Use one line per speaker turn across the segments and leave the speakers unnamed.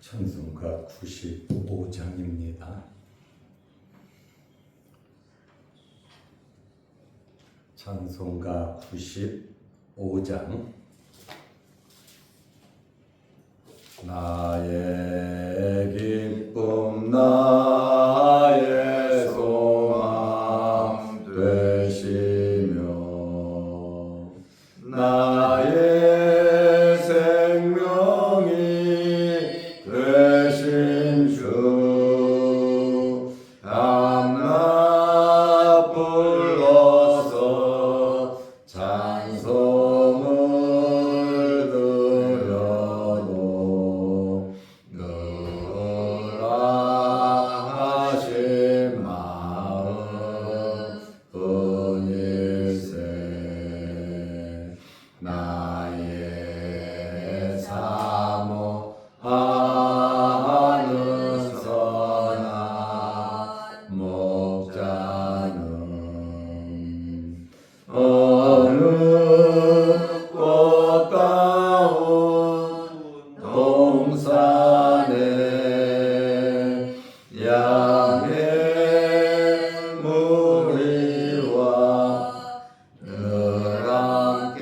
찬송가 95장입니다. 찬송가 95장. 나의 기쁨 나의 소망 되시며 나의 생명이 되신 주 밤낮 불러서 찬송을 드려도 늘 하신 마음 뿐일세. 나의 사모하는 선한 목자는 어느 꽃다운 동산에 양의 무리와 늘 함께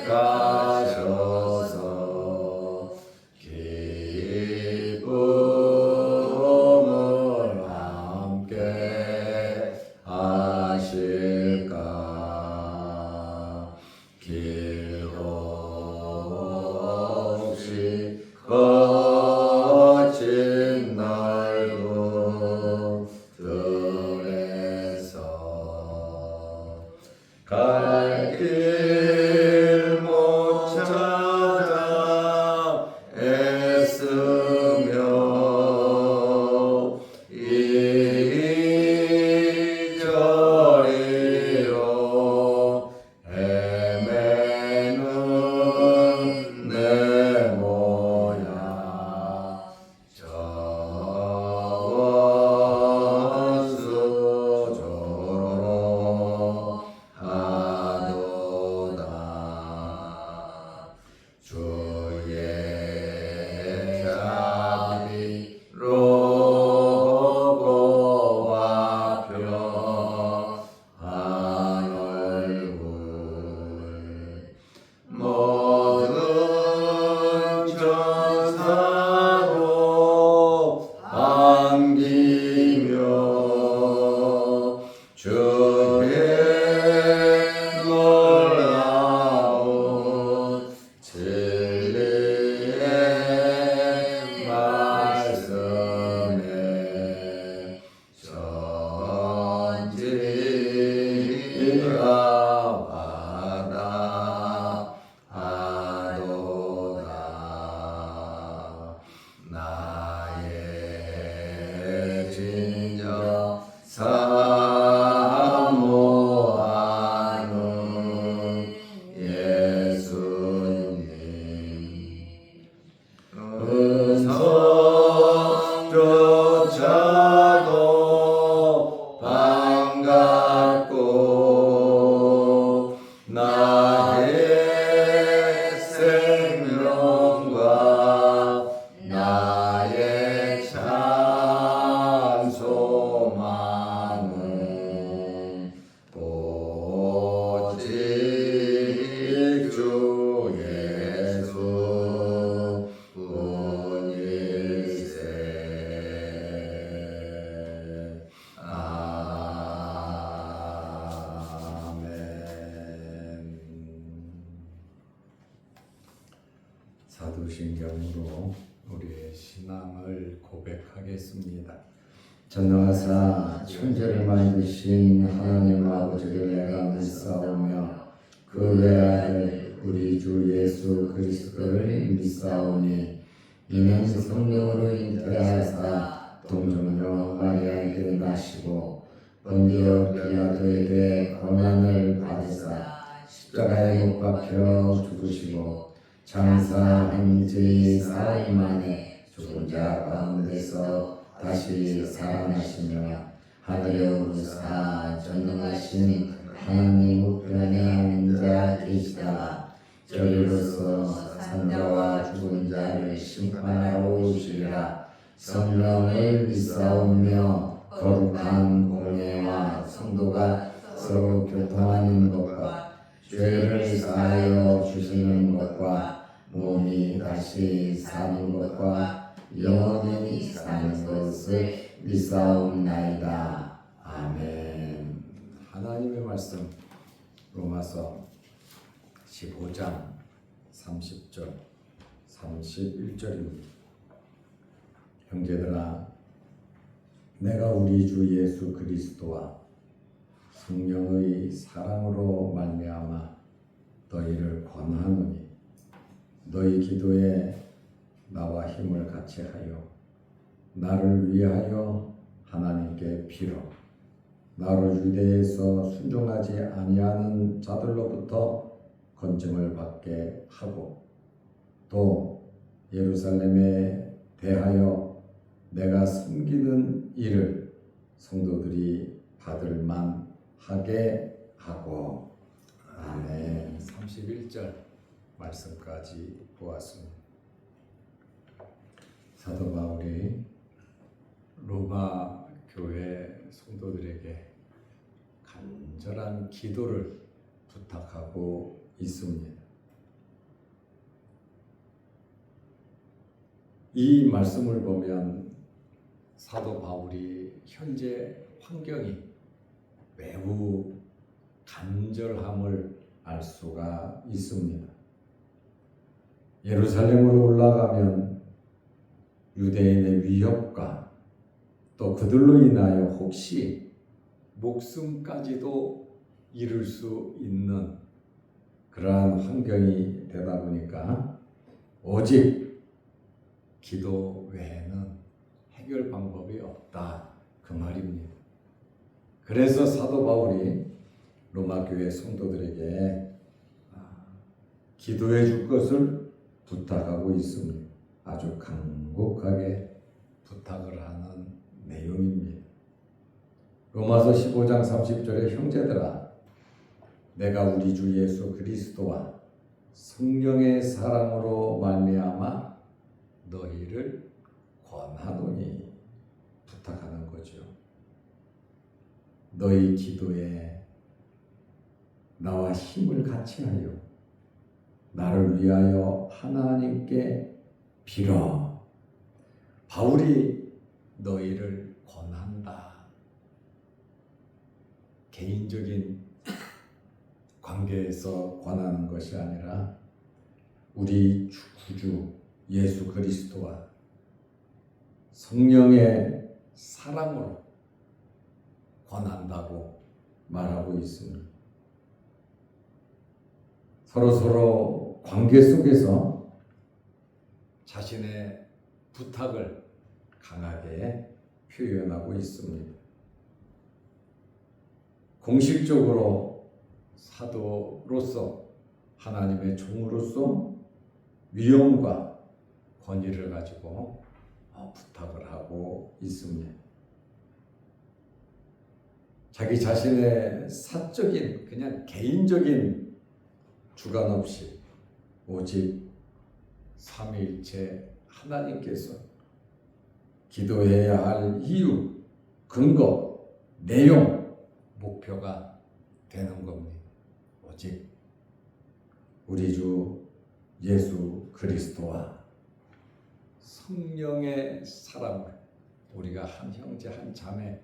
가셔서 기쁨을 함께 하실까. 길 없이 거친 넓은 들에서 갈 길 못 찾아 애쓰며 이리저리로 헤매는 내 모양 저 원수 조로로 하도다. 주의 자비로 보고와 평한 얼굴 모든 천사로 반기며 주의 놀라운 진리의 말씀에 전지가 바라하도다. 나의 진정 사모하는 예수님 은성조차도 반갑고 나의 생명과 나의 찬송하는 오직 주 예수 뿐일세. 아멘. 사도신경으로 우리의 신앙을 고백하겠습니다. 전능하사 천지를 만드신 하나님 아버지를 내가 믿사오며 그 외아들 우리 주 예수 그리스도를 믿사오니 이는 성령으로 잉태하사 동정녀 마리아에게 나시고 본디오 빌라도에게 고난을 받으사 십자가에 못 박혀 죽으시고 장사한 지 사흘 만에 죽은 자 가운데서 다시 살아나시며 하늘에 오르사 전능하신 하나님 우편에 앉아 계시다가 저리로서 산자와 죽은 자를 심판하러 오시리라. 성령을 믿사오며 거룩한 공예와 성도가 서로 교통하는 것과 죄를 사하여 주시는 것과 몸이 다시 사는 것과 영원히 사는 것을 믿사옵나이다. 아멘. 하나님의 말씀 로마서 15장 30절 31절입니다. 형제들아, 내가 우리 주 예수 그리스도와 성령의 사랑으로 말미암아 너희를 권하노니 너희 기도에 나와 힘을 같이 하여 나를 위하여 하나님께 빌어 나로 유대에서 순종하지 아니하는 자들로부터 건짐을 받게 하고 또 예루살렘에 대하여 내가 섬기는 일을 성도들이 받을 만하게 하고. 아멘. 31절 말씀까지 보았습니다. 사도 바울이 로마 교회 성도들에게 간절한 기도를 부탁하고 있습니다. 이 말씀을 보면 사도 바울이 현재 환경이 매우 간절함을 알 수가 있습니다. 예루살렘으로 올라가면 유대인의 위협과 또 그들로 인하여 혹시 목숨까지도 잃을 수 있는 그러한 환경이 되다 보니까 오직 기도 외에는 해결 방법이 없다, 그 말입니다. 그래서 사도 바울이 로마 교회 성도들에게 기도해 줄 것을 부탁하고 있습니다. 아주 간곡하게 부탁을 하는 내용입니다. 로마서 15장 30절에 형제들아, 내가 우리 주 예수 그리스도와 성령의 사랑으로 말미암아 너희를 권하노니 부탁하는 거죠. 너희 기도에 나와 힘을 같이 하여 나를 위하여 하나님께 빌어. 바울이 너희를 권한다. 개인적인 관계에서 권하는 것이 아니라 우리 구주 예수 그리스도와 성령의 사랑으로 권한다고 말하고 있습니다. 서로 관계 속에서 자신의 부탁을 강하게 표현하고 있습니다. 공식적으로 사도로서 하나님의 종으로서 위엄과 권위를 가지고 부탁을 하고 있습니다. 자기 자신의 사적인 그냥 개인적인 주관 없이 오직 삼위일체 하나님께서 기도해야 할 이유, 근거, 내용, 목표가 되는 겁니다. 오직 우리 주 예수 그리스도와 성령의 사랑을 우리가 한 형제 한 자매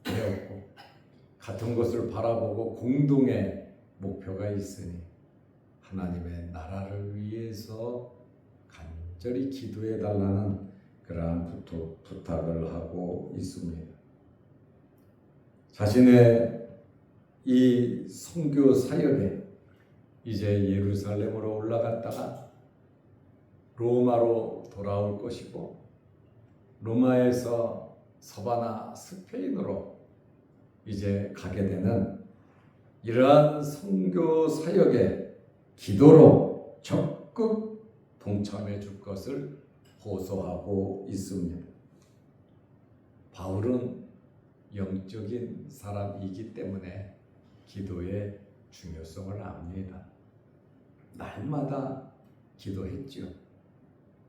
되었고 같은 것을 바라보고 공동의 목표가 있으니 하나님의 나라를 위해서 간절히 기도해 달라는 그러한 부탁을 하고 있습니다. 자신의 이 선교 사역에 이제 예루살렘으로 올라갔다가 로마로 돌아올 것이고 로마에서 서바나 스페인으로 이제 가게 되는 이러한 선교 사역에 기도로 적극 동참해 줄 것을 호소하고 있습니다. 바울은 영적인 사람이기 때문에 기도의 중요성을 압니다. 날마다 기도했지요.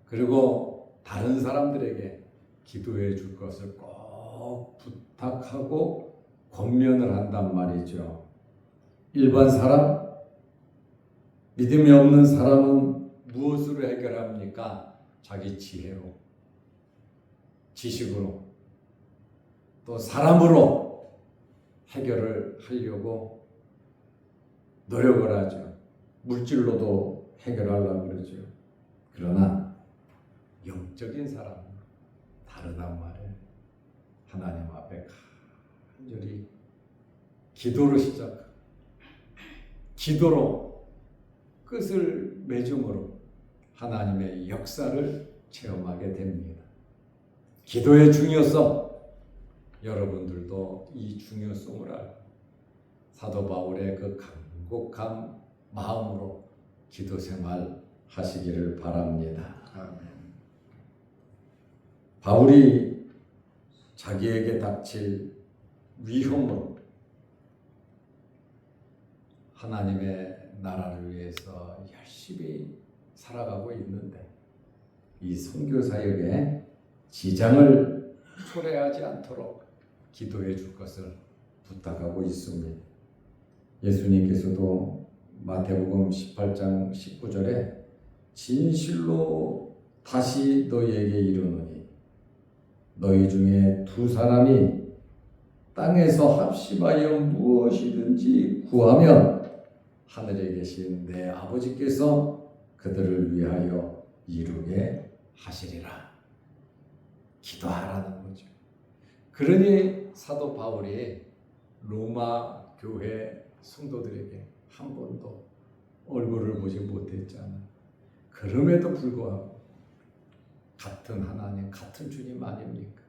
그리고 다른 사람들에게 기도해 줄 것을 꼭 부탁하고 권면을 한단 말이죠. 일반 사람, 믿음이 없는 사람은 무엇으로 해결합니까? 자기 지혜로, 지식으로, 또 사람으로 해결을 하려고 노력을 하죠. 물질로도 해결하려고 그러죠. 그러나 영적인 사람은 다르단 말이에요. 하나님 앞에 간절히 기도로 시작하고 기도로 끝을 맺음으로 하나님의 역사를 체험하게 됩니다. 기도의 중요성, 여러분들도 이 중요성을 알고 사도 바울의 그 간곡한 마음으로 기도 생활 하시기를 바랍니다. 아멘. 바울이 자기에게 닥칠 위험으로 하나님의 나라를 위해서 열심히 살아가고 있는데 이 선교 사역에 지장을 초래하지 않도록 기도해 줄 것을 부탁하고 있습니다. 예수님께서도 마태복음 18장 19절에 진실로 다시 너희에게 이르노니 너희 중에 두 사람이 땅에서 합심하여 무엇이든지 구하면 하늘에 계신 내 아버지께서 그들을 위하여 이루게 하시리라. 기도하라는 거죠. 그러니 사도 바울이 로마 교회 성도들에게 한 번도 얼굴을 보지 못했잖아요. 그럼에도 불구하고 같은 하나님, 같은 주님 아닙니까?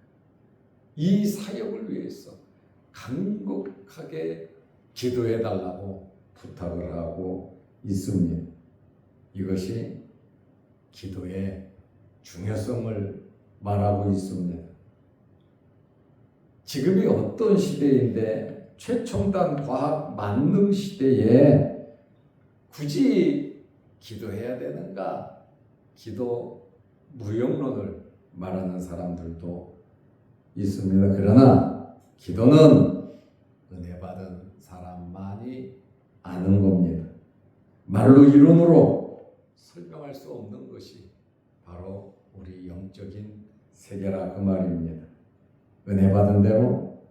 이 사역을 위해서 간곡하게 기도해 달라고 부탁을 하고 있습니다. 이것이 기도의 중요성을 말하고 있습니다. 지금이 어떤 시대인데 최첨단 과학 만능 시대에 굳이 기도해야 되는가? 기도 무용론을 말하는 사람들도 있습니다. 그러나 기도는 은혜 받은 사람만이 아는 겁니다. 말로 이론으로 설명할 수 없는 것이 바로 우리 영적인 세계라 그 말입니다. 은혜 받은 대로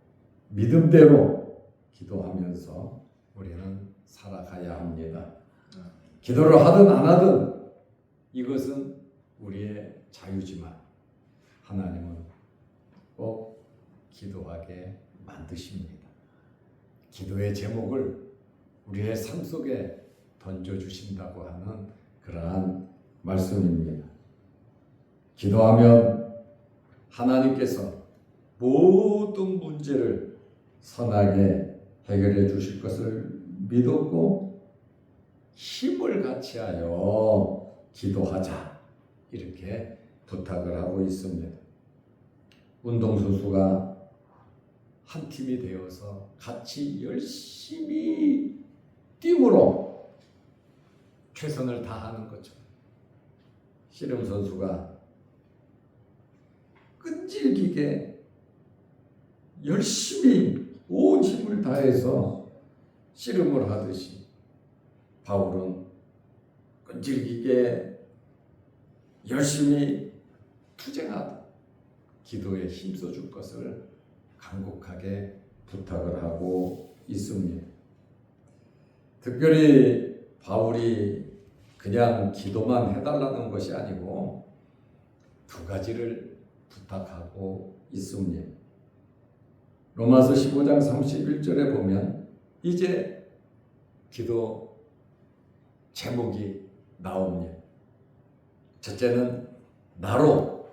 믿음대로 기도하면서 우리는 살아가야 합니다. 기도를 하든 안 하든 이것은 우리의 자유지만 하나님은 꼭 기도하게 만드십니다. 기도의 제목을 우리의 삶 속에 던져주신다고 하는 그러한 말씀입니다. 기도하면 하나님께서 모든 문제를 선하게 해결해 주실 것을 믿었고 힘을 같이하여 기도하자 이렇게 부탁을 하고 있습니다. 운동선수가 한 팀이 되어서 같이 열심히 뛰므로 최선을 다하는 것처럼 씨름 선수가 끈질기게 열심히 온 힘을 다해서 씨름을 하듯이 바울은 끈질기게 열심히 투쟁하듯 기도에 힘써줄 것을 간곡하게 부탁을 하고 있습니다. 특별히 바울이 그냥 기도만 해달라는 것이 아니고 두 가지를 부탁하고 있습니다. 로마서 15장 31절에 보면 이제 기도 제목이 나옵니다. 첫째는 나로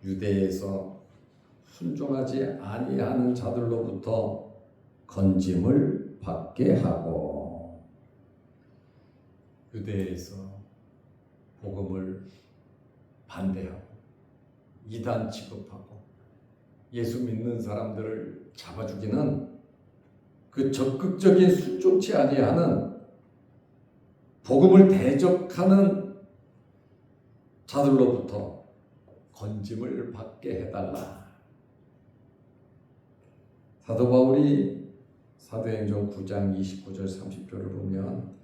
유대에서 순종하지 아니하는 자들로부터 건짐을 받게 하고 유대에서 복음을 반대하고 이단 취급하고 예수 믿는 사람들을 잡아 죽이는 그 적극적인 순종치 아니하는 복음을 대적하는 자들로부터 건짐을 받게 해달라. 사도 바울이 사도행전 9장 29절 30절을 보면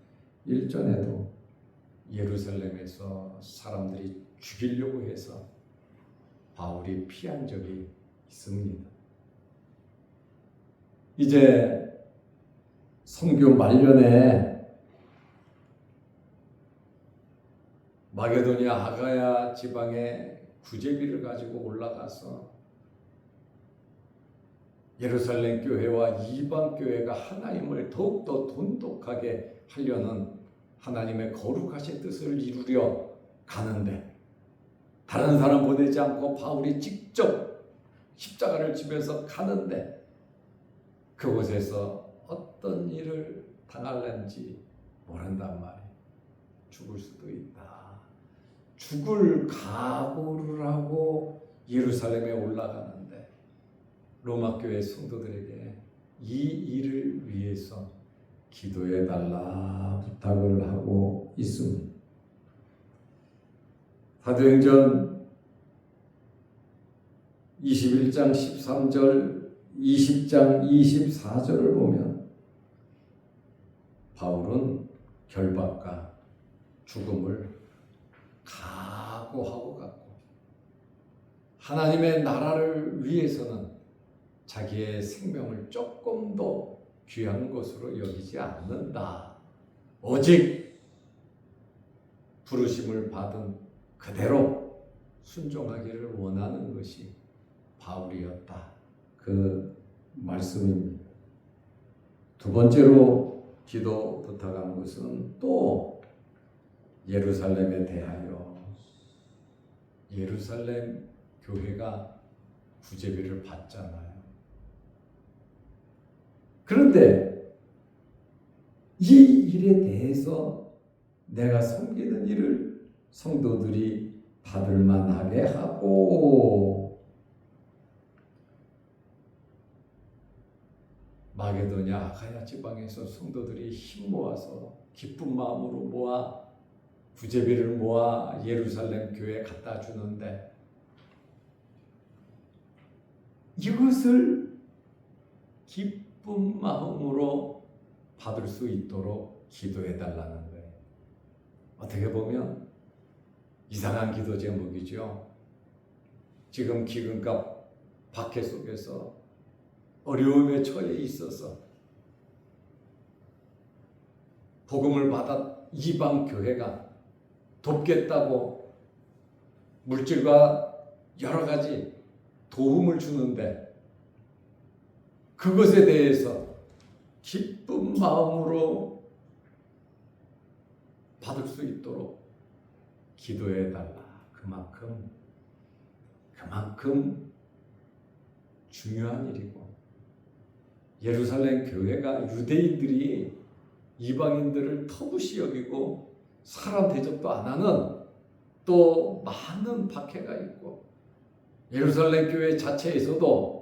일전에도 예루살렘에서 사람들이 죽이려고 해서 바울이 피한 적이 있습니다. 이제 선교 말년에 마게도니아 아가야 지방에 구제비를 가지고 올라가서 예루살렘 교회와 이방 교회가 하나님을 더욱더 돈독하게 하려는 하나님의 거룩하신 뜻을 이루려 가는데 다른 사람 보내지 않고 바울이 직접 십자가를 지면서 가는데 그곳에서 어떤 일을 당할는지 모른단 말이에요. 죽을 수도 있다. 죽을 각오를 하고 예루살렘에 올라가는데 로마 교회 성도들에게 이 일을 위해서 기도해 달라 부탁을 하고 있습니다. 사도행전 21장 13절 20장 24절을 보면 바울은 결박과 죽음을 각오하고 갔고 하나님의 나라를 위해서는 자기의 생명을 조금도 귀한 것으로 여기지 않는다. 오직 부르심을 받은 그대로 순종하기를 원하는 것이 바울이었다. 그 말씀입니다. 두 번째로 기도 부탁한 것은 또 예루살렘에 대하여 예루살렘 교회가 구제비를 받잖아요. 그런데 이 일에 대해서 내가 섬기는 일을 성도들이 받을 만하게 하고 마게도냐 아가야 지방에서 성도들이 힘 모아서 기쁜 마음으로 모아 구제비를 모아 예루살렘 교회에 갖다 주는데 이것을 기쁜 마음으로 받을 수 있도록 기도해 달라는 거예요. 어떻게 보면 이상한 기도 제목이죠. 지금 기근값 박해 속에서 어려움에 처해 있어서 복음을 받아 이방 교회가 돕겠다고 물질과 여러 가지 도움을 주는데 그것에 대해서 기쁜 마음으로 받을 수 있도록 기도해 달라. 그만큼 중요한 일이고 예루살렘 교회가 유대인들이 이방인들을 터부시 여기고 사람 대접도 안 하는 또 많은 박해가 있고 예루살렘 교회 자체에서도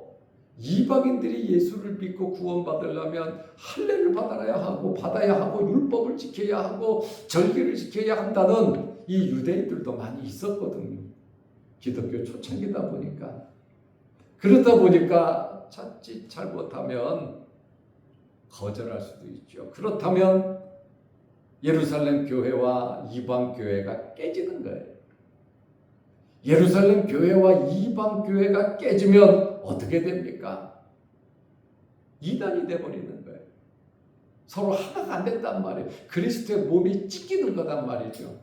이방인들이 예수를 믿고 구원받으려면 할례를 받아야 하고 율법을 지켜야 하고 절기를 지켜야 한다는 이 유대인들도 많이 있었거든요. 기독교 초창기다 보니까. 그러다 보니까 자칫 잘못하면 거절할 수도 있죠. 그렇다면 예루살렘 교회와 이방 교회가 깨지는 거예요. 예루살렘 교회와 이방 교회가 깨지면 어떻게 됩니까? 이단이 돼버리는 거예요. 서로 하나가 안 된단 말이에요. 그리스도의 몸이 찢기는 거단 말이죠.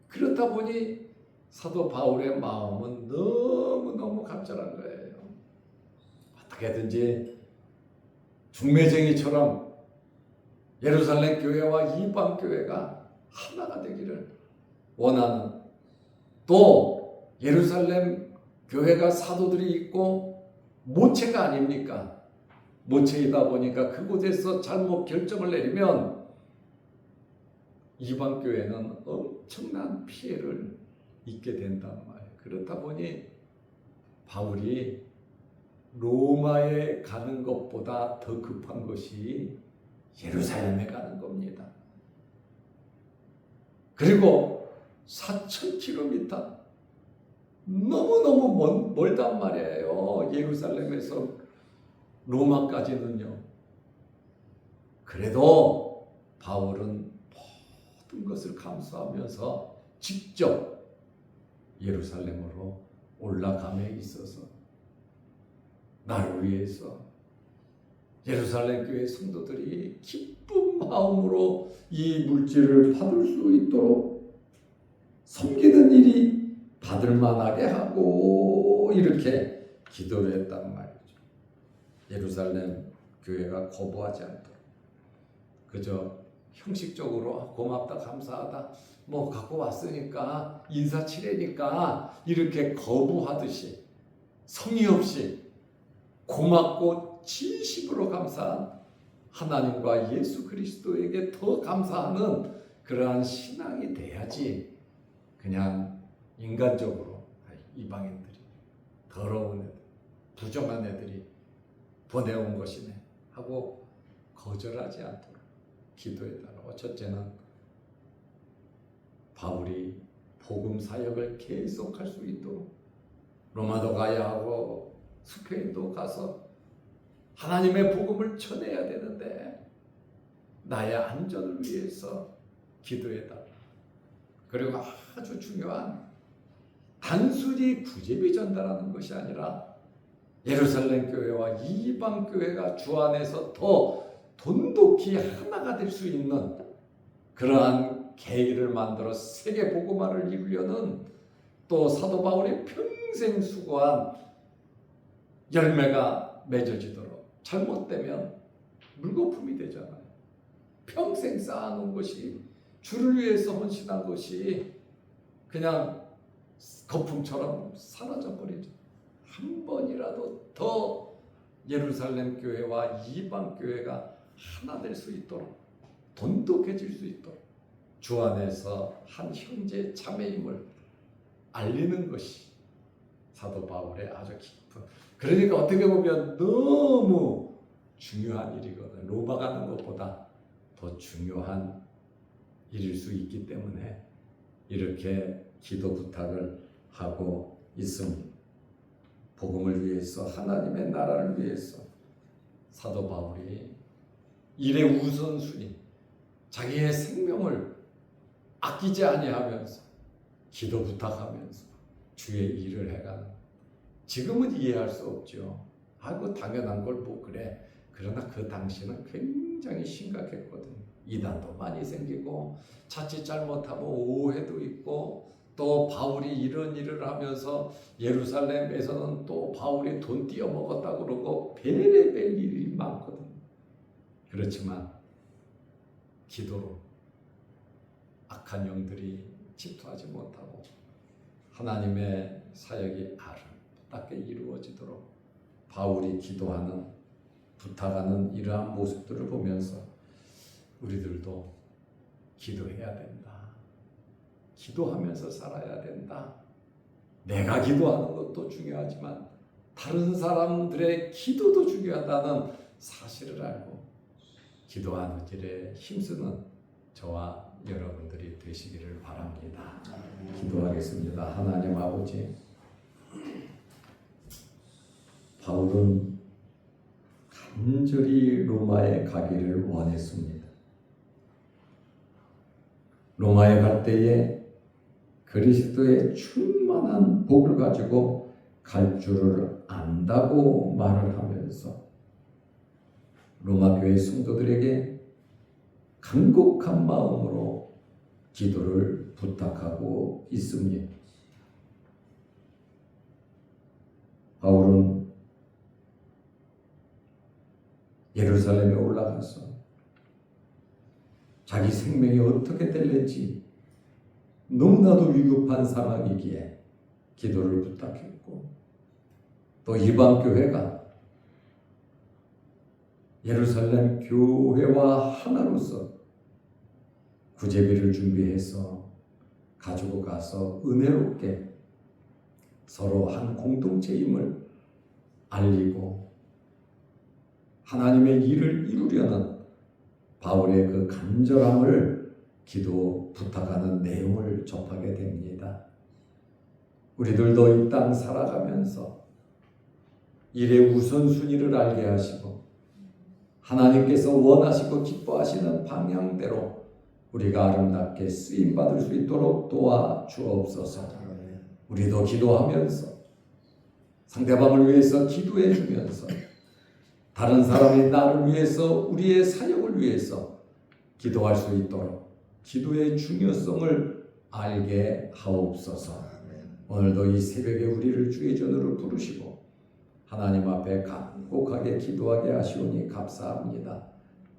그렇다 보니 사도 바울의 마음은 너무너무 간절한 거예요. 어떻게든지 중매쟁이처럼 예루살렘 교회와 이방 교회가 하나가 되기를 원하는, 또 예루살렘 교회가 사도들이 있고 모체가 아닙니까? 모체이다 보니까 그곳에서 잘못 결정을 내리면 이방 교회는 엄청난 피해를 입게 된단 말이에요. 그렇다 보니 바울이 로마에 가는 것보다 더 급한 것이 예루살렘에 가는 겁니다. 그리고 4,000km 너무너무 멀단 말이에요. 예루살렘에서 로마까지는요. 그래도 바울은 모든 것을 감수하면서 직접 예루살렘으로 올라감에 있어서 나를 위해서 예루살렘 교회 성도들이 기쁜 마음으로 이 물질을 받을 수 있도록 섬기는 일이 받을 만하게 하고 이렇게 기도를 했단 말이죠. 예루살렘 교회가 거부하지 않도록 그저 형식적으로 고맙다 감사하다 뭐 갖고 왔으니까 인사치레니까 이렇게 거부하듯이 성의 없이 고맙고 진심으로 감사한 하나님과 예수 그리스도에게 더 감사하는 그러한 신앙이 돼야지 그냥 인간적으로 이방인들이 더러운 애들 부정한 애들이 보내온 것이네 하고 거절하지 않도록 기도해달라고. 첫째는 바울이 복음 사역을 계속할 수 있도록 로마도 가야 하고 스페인도 가서 하나님의 복음을 전해야 되는데 나의 안전을 위해서 기도해달라. 그리고 아주 중요한 단순히 구제비 전달하는 것이 아니라 예루살렘 교회와 이방 교회가 주 안에서 더 돈독히 하나가 될 수 있는 그러한 계기를 만들어 세계 복음화를 이루려는 또 사도 바울이 평생 수고한 열매가 맺어지도록 잘못되면 물거품이 되잖아요. 평생 쌓아놓은 것이 주를 위해서 헌신한 것이 그냥 거품처럼 사라져 버리죠. 한 번이라도 더 예루살렘 교회와 이방 교회가 하나 될 수 있도록 돈독해질 수 있도록 주 안에서 한 형제 자매임을 알리는 것이 사도 바울의 아주 깊은, 그러니까 어떻게 보면 너무 중요한 일이거든. 로마 가는 것보다 더 중요한 일일 수 있기 때문에 이렇게 기도 부탁을 하고 있습니다. 복음을 위해서, 하나님의 나라를 위해서 사도 바울이 일의 우선순위, 자기의 생명을 아끼지 아니하면서 기도 부탁하면서 주의 일을 해가는. 지금은 이해할 수 없죠. 아이고 당연한 걸 뭐 그래. 그러나 그 당시는 굉장히 심각했거든요. 이단도 많이 생기고 자칫 잘못하면 오해도 있고 또 바울이 이런 일을 하면서 예루살렘에서는 또 바울이 돈 띄어먹었다고 그러고 별의별 일이 많거든요. 그렇지만 기도로 악한 영들이 침투하지 못하고 하나님의 사역이 아름답게 이루어지도록 바울이 기도하는, 부탁하는 이러한 모습들을 보면서 우리들도 기도해야 된다. 기도하면서 살아야 된다. 내가 기도하는 것도 중요하지만 다른 사람들의 기도도 중요하다는 사실을 알고 기도하는 일에 힘쓰는 저와 여러분들이 되시기를 바랍니다. 기도하겠습니다. 하나님 아버지, 바울은 간절히 로마에 가기를 원했습니다. 로마에 갈 때에 그리스도의 충만한 복을 가지고 갈 줄을 안다고 말을 하면서 로마 교회 성도들에게 간곡한 마음으로 기도를 부탁하고 있습니다. 바울은 예루살렘에 올라가서 자기 생명이 어떻게 될는지 너무나도 위급한 상황이기에 기도를 부탁했고, 또 이방 교회가 예루살렘 교회와 하나로서 구제비를 준비해서 가지고 가서 은혜롭게 서로 한 공동체임을 알리고 하나님의 일을 이루려는 바울의 그 간절함을 기도 부탁하는 내용을 접하게 됩니다. 우리들도 이 땅 살아가면서 일의 우선순위를 알게 하시고 하나님께서 원하시고 기뻐하시는 방향대로 우리가 아름답게 쓰임받을 수 있도록 도와주옵소서. 우리도 기도하면서 상대방을 위해서 기도해 주면서 다른 사람이 나를 위해서 우리의 사역을 위해서 기도할 수 있도록 기도의 중요성을 알게 하옵소서. 오늘도 이 새벽에 우리를 주의 전으로 부르시고 하나님 앞에 간곡하게 기도하게 하시오니 감사합니다.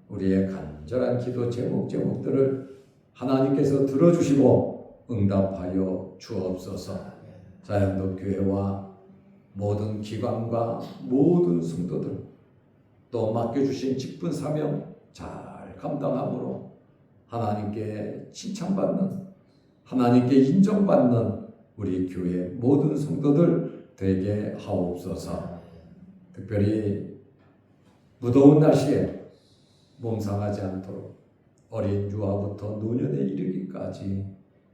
우리의 간절한 기도 제목들을 하나님께서 들어주시고 응답하여 주옵소서. 자연도 교회와 모든 기관과 모든 성도들 또 맡겨주신 직분 사명 잘 감당함으로 하나님께 칭찬받는 하나님께 인정받는 우리 교회 모든 성도들 되게 하옵소서. 특별히 무더운 날씨에 몸 상하지 않도록 어린 유아부터 노년에 이르기까지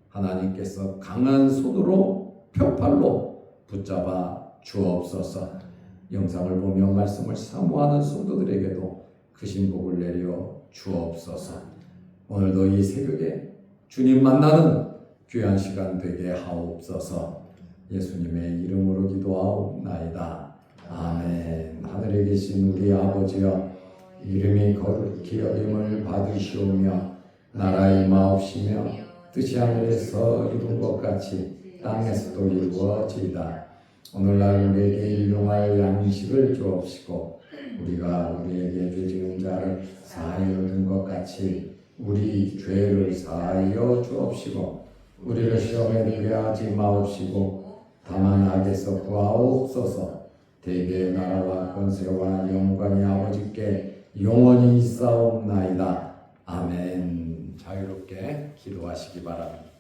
하나님께서 강한 손으로 펴팔로 붙잡아 주옵소서. 영상을 보며 말씀을 사모하는 성도들에게도 크신 복을 내려 주옵소서. 오늘도 이 새벽에 주님 만나는 귀한 시간 되게 하옵소서. 예수님의 이름으로 기도하옵나이다. 아멘. 하늘에 계신 우리 아버지여, 이름이 거룩히 여김을 받으시오며 나라의 마옵시며 뜻이 하늘에서 이룬 것 같이 땅에서도 이루어지이다. 오늘날 우리에게 일용할 양식을 주옵시고 우리가 우리에게 죄 지은 자를 사하여 준 것 같이 우리 죄를 사하여 주옵시고 우리를 시험에 들게 하지 마옵시고 다만 악에서 구하옵소서. 대개의 나라와 권세와 영광이 아버지께 영원히 있사옵나이다. 아멘. 자유롭게 기도하시기 바랍니다.